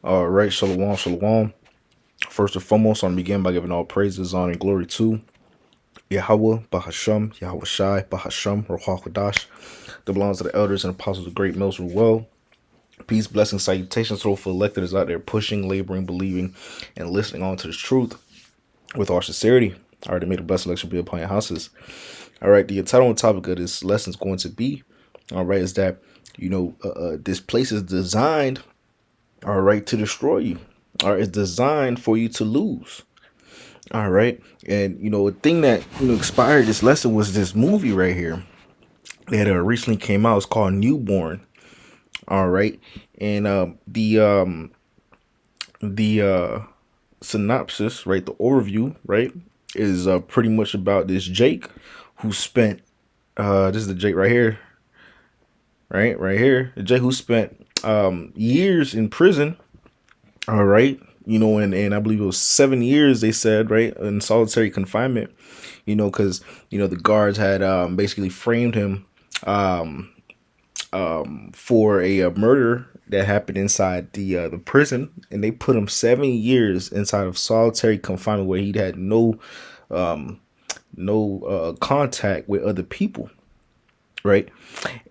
All right, shalom, shalom. First and foremost, I want to begin by giving all praises, honor, and glory to Yahweh, Bahasham, Yahweh Shai, Bahasham, Ruach Kodash. That belongs to the elders and apostles of great mills rule well. Peace, blessings, salutations to all for electors out there pushing, laboring, believing, and listening on to the truth with all sincerity. All right, may the blessed election be upon your houses. All right, the title and topic of this lesson is going to be, all right, is that, this place is designed, all right, to destroy you. All right, it's designed for you to lose. All right. And a thing that inspired this lesson was this movie right here that recently came out. It's called Newborn. All right. And the synopsis, right, the overview, right, is pretty much about this Jake who spent this is the Jake right here, right here, the Jake who spent years in prison. All right. And I believe it was 7 years, they said, right, in solitary confinement, because, the guards had basically framed him for a murder that happened inside the prison. And they put him 7 years inside of solitary confinement where he'd had no contact with other people, right?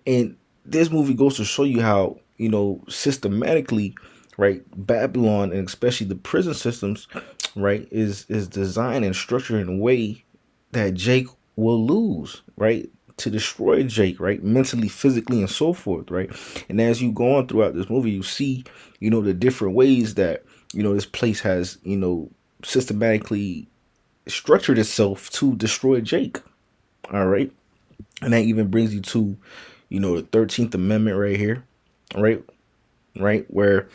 And this movie goes to show you how, systematically, right, Babylon and especially the prison systems, right, is designed and structured in a way that Jake will lose, right? To destroy Jake, right? Mentally, physically, and so forth, right? And as you go on throughout this movie, you see, the different ways that, this place has, systematically structured itself to destroy Jake. All right. And that even brings you to, the 13th Amendment right here, right? Right, where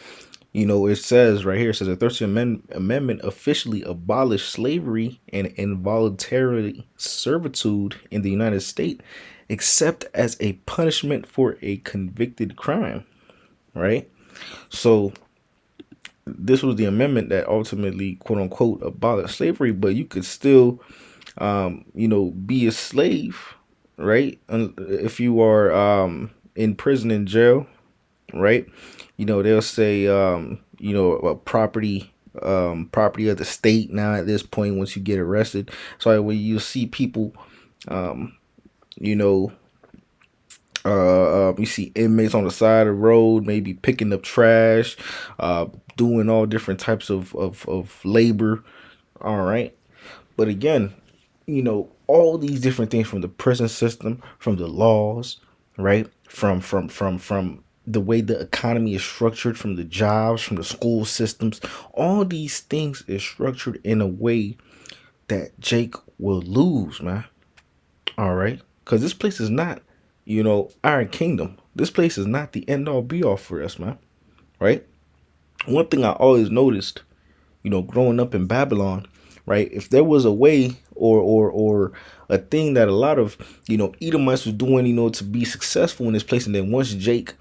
it says right here, it says the 13th Amendment officially abolished slavery and involuntary servitude in the United States, except as a punishment for a convicted crime, right? So this was the amendment that ultimately, quote unquote, abolished slavery, but you could still, be a slave, right? If you are in prison, in jail, right? They'll say, a property of the state now at this point once you get arrested. So when you see people, you know, you see inmates on the side of the road, maybe picking up trash, doing all different types of labor. All right. But again, all these different things from the prison system, from the laws, right? From the way the economy is structured, from the jobs, from the school systems, all these things is structured in a way that Jake will lose, man. All right. Because this place is not, Iron Kingdom. This place is not the end all be all for us, man. Right? One thing I always noticed, growing up in Babylon, right? If there was a way or a thing that a lot of, Edomites was doing, to be successful in this place, and then once Jake,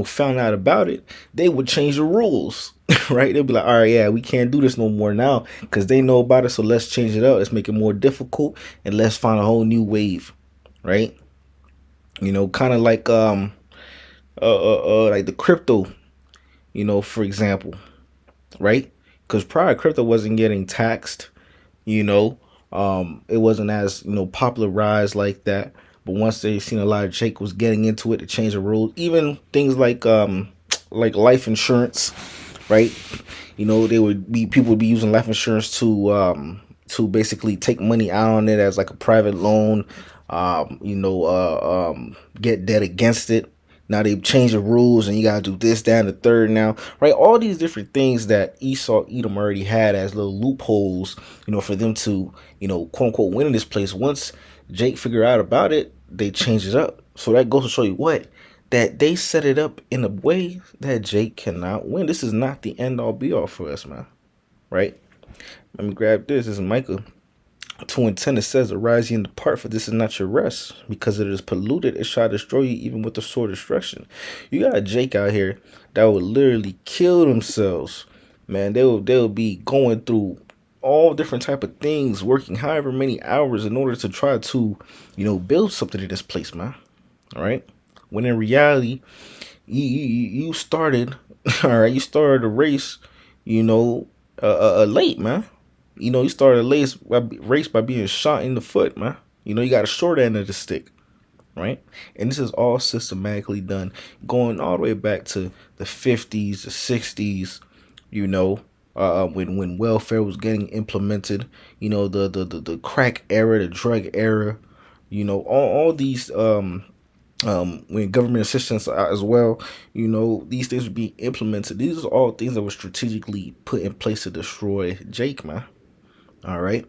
found out about it, they would change the rules, right? They'd be like, all right, yeah, we can't do this no more now because they know about it. So let's change it up. Let's make it more difficult and let's find a whole new wave, right? Kind of like the crypto, for example, right? Because prior crypto wasn't getting taxed, it wasn't as popularized like that. But once they seen a lot of Jake was getting into it, to change the rules. Even things like life insurance, right? They would be people would be using life insurance to basically take money out on it as like a private loan, get debt against it. Now they've changed the rules and you gotta do this, that, and the third now, right? All these different things that Esau, Edom already had as little loopholes, for them to, quote unquote, win in this place. Once Jake figured out about it, they changed it up. So that goes to show you what? That they set it up in a way that Jake cannot win. This is not the end all be all for us, man. Right? Let me grab this. This is Micah 2:10. It says, arise ye and depart, for this is not your rest, because it is polluted, it shall destroy you even with the sword of destruction. You got a Jake out here that would literally kill themselves, man. They'll be going through all different type of things, working however many hours in order to try to, build something in this place, man. All right. When in reality, you started All right, you started a race, you know, late, man. You know, you started a race by being shot in the foot, man. You know, you got a short end of the stick, right? And this is all systematically done, going all the way back to the 50s, the 60s, you know, when welfare was getting implemented, you know, the crack era, the drug era, you know, all these when government assistance as well, you know, these things would be implemented. These are all things that were strategically put in place to destroy Jake, man. All right.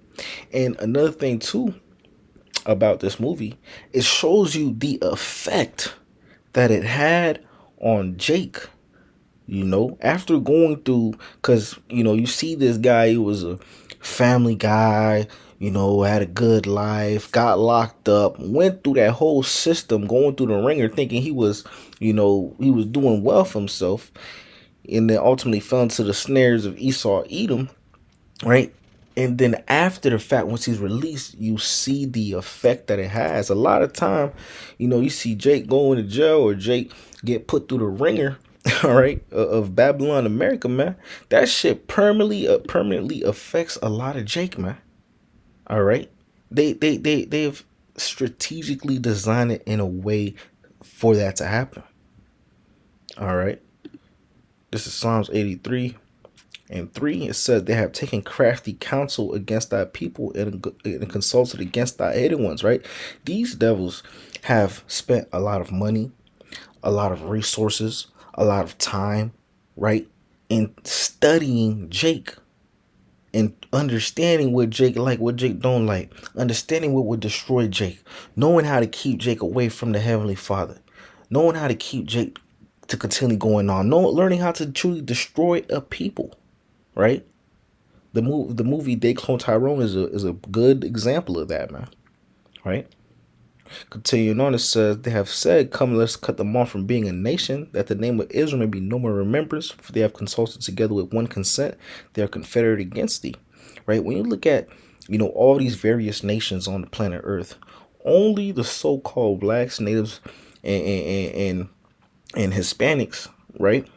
And another thing too about this movie, it shows you the effect that it had on Jake. You know, after going through, because you know, you see this guy, he was a family guy, you know, had a good life, got locked up, went through that whole system, going through the ringer, thinking he was, you know, he was doing well for himself, and then ultimately fell into the snares of Esau Edom, right? And then after the fact, once he's released, you see the effect that it has. A lot of time, you know, you see Jake going to jail or Jake get put through the ringer, all right, of Babylon, America, man. That shit permanently affects a lot of Jake, man. All right, they've strategically designed it in a way for that to happen. All right, this is Psalms 83. And 3, it says they have taken crafty counsel against thy people and consulted against thy hidden ones, right? These devils have spent a lot of money, a lot of resources, a lot of time, right? In studying Jake and understanding what Jake like, what Jake don't like, understanding what would destroy Jake, knowing how to keep Jake away from the Heavenly Father, knowing how to keep Jake to continue going on, learning how to truly destroy a people, right? The movie They Clone Tyrone is a good example of that, man. Right? Continuing on, it says, they have said, come, let's cut them off from being a nation, that the name of Israel may be no more remembrance, for they have consulted together with one consent, they are confederate against thee. Right? When you look at, you know, all these various nations on the planet Earth, only the so-called blacks, natives, and Hispanics, right,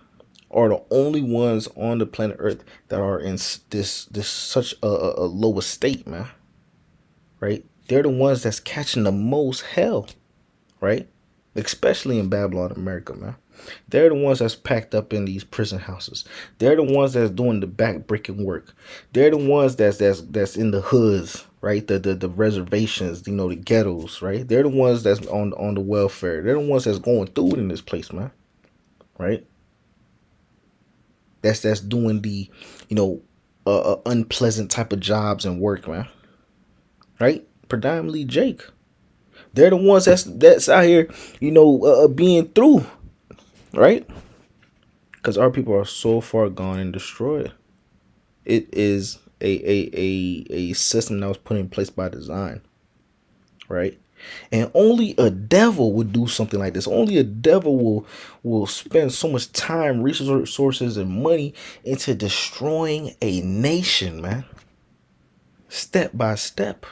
are the only ones on the planet Earth that are in this such a low estate, man. Right? They're the ones that's catching the most hell, right? Especially in Babylon, America, man. They're the ones that's packed up in these prison houses. They're the ones that's doing the backbreaking work. They're the ones that's in the hoods, right? The reservations, you know, the ghettos, right? They're the ones that's on the welfare. They're the ones that's going through it in this place, man. Right? That's doing the, you know, unpleasant type of jobs and work, man. Right? Predominantly Jake. They're the ones that's out here, you know, being through, right? Because our people are so far gone and destroyed. It is a system that was put in place by design, right? And only a devil would do something like this. Only a devil will spend so much time, resources, and money into destroying a nation, man. Step by step,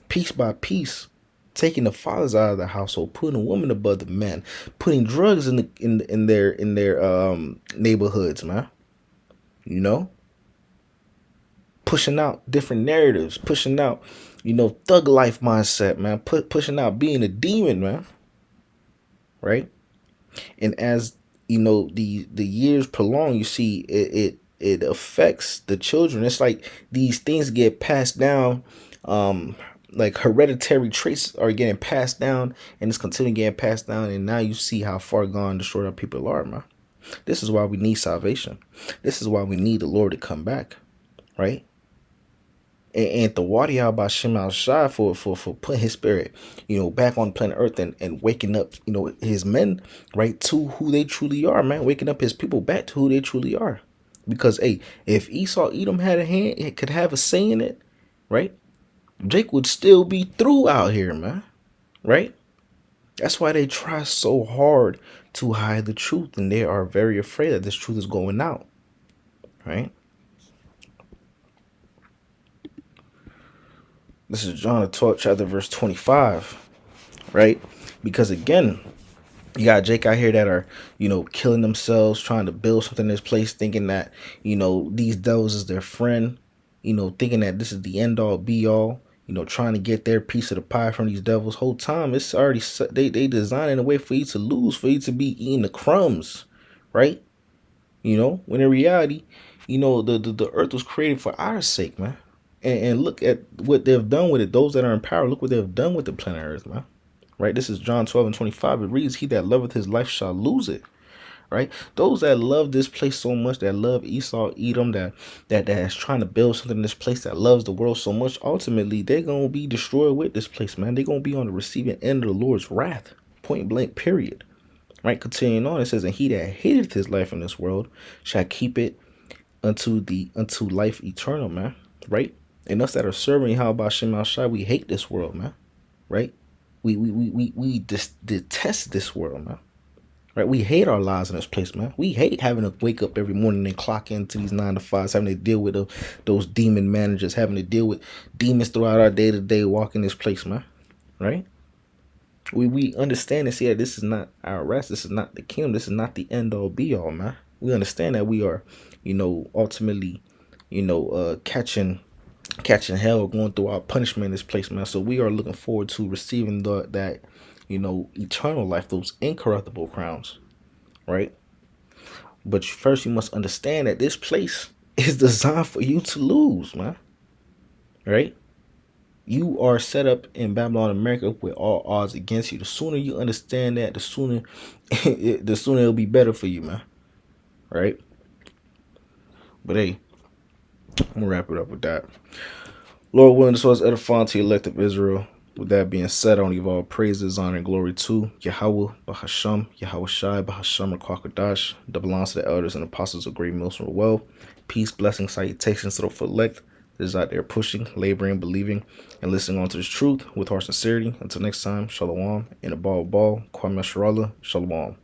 piece by piece, taking the fathers out of the household, putting a woman above the man, putting drugs in their neighborhoods, man. You know, pushing out different narratives, pushing out, you know, thug life mindset, man. Pushing out being a demon, man. Right? And as you know, the years prolong, you see it affects the children. It's like these things get passed down, like hereditary traits are getting passed down, and it's continuing getting passed down. And now you see how far gone destroyed our people are, man. This is why we need salvation. This is why we need the Lord to come back, right? And the Wadi Al Bashim Al Shah for putting his spirit, you know, back on planet Earth and waking up, you know, his men, right, to who they truly are, man. Waking up his people back to who they truly are. Because hey, if Esau Edom had a hand, it could have a say in it, right? Jake would still be through out here, man. Right? That's why they try so hard to hide the truth, and they are very afraid that this truth is going out. Right? This is John the 12th chapter, verse 25. Right? Because again, You got Jake out here that are, killing themselves, trying to build something in this place, thinking that, these devils is their friend, thinking that this is the end all be all, trying to get their piece of the pie from these devils. Whole time it's already they designing a way for you to lose, for you to be eating the crumbs, right? When in reality, the earth was created for our sake, man. And look at what they've done with it. Those that are in power, look what they've done with the planet Earth, man. Right? This is John 12:25. It reads, "He that loveth his life shall lose it." Right? Those that love this place so much, that love Esau, Edom, that is trying to build something in this place, that loves the world so much, ultimately they're gonna be destroyed with this place, man. They're gonna be on the receiving end of the Lord's wrath. Point blank, period. Right? Continuing on, it says, "And he that hateth his life in this world shall keep it unto life eternal," man. Right? And us that are serving Yahweh Shem Shai, we hate this world, man. Right? We detest this world, man. Right? We hate our lives in this place, man. We hate having to wake up every morning and clock into these 9 to 5s, having to deal with those demon managers, having to deal with demons throughout our day to day walk in this place, man. Right? We understand and see that this is not our rest. This is not the kingdom. This is not the end all be all, man. We understand that we are, ultimately, catching hell, going through our punishment in this place, man. So we are looking forward to receiving that eternal life, those incorruptible crowns, right? But first you must understand that this place is designed for you to lose, man. Right? You are set up in Babylon, America, with all odds against you. The sooner you understand that, the sooner it'll be better for you, man. Right? But hey, I'm gonna wrap it up with that. Lord willing, this was edifying to the elect of Israel. With that being said, I want to give all praises, honor, and glory to Yahweh, Bahasham, Yahweh Shai, Bahasham, Rakwakadash, that belongs to the elders and apostles of Great Millstone Well. Peace, blessings, salutations to the elect that is out there pushing, laboring, believing, and listening on to this truth with heart sincerity. Until next time, Shalom, and a ball, Kwame Sharala, Shalom.